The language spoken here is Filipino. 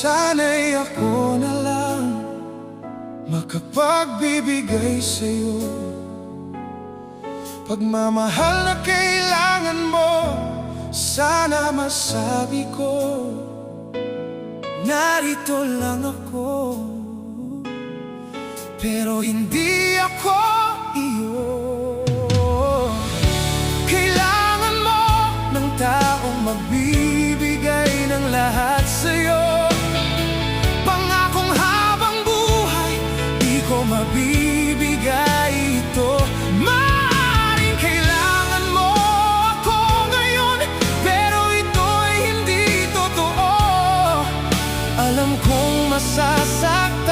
Sana'y ako na lang makapagbibigay sa'yo pagmamahal na kailangan mo. Sana masabi ko, narito lang ako, pero hindi ako iyo. Kailangan mo ng taong magbibigay ng lahat sa'yo. Pangakong habang buhay, di ko mabibigay ito. Maaaring kailangan mo ako ngayon, pero ito'y hindi totoo. Alam kong masasaktan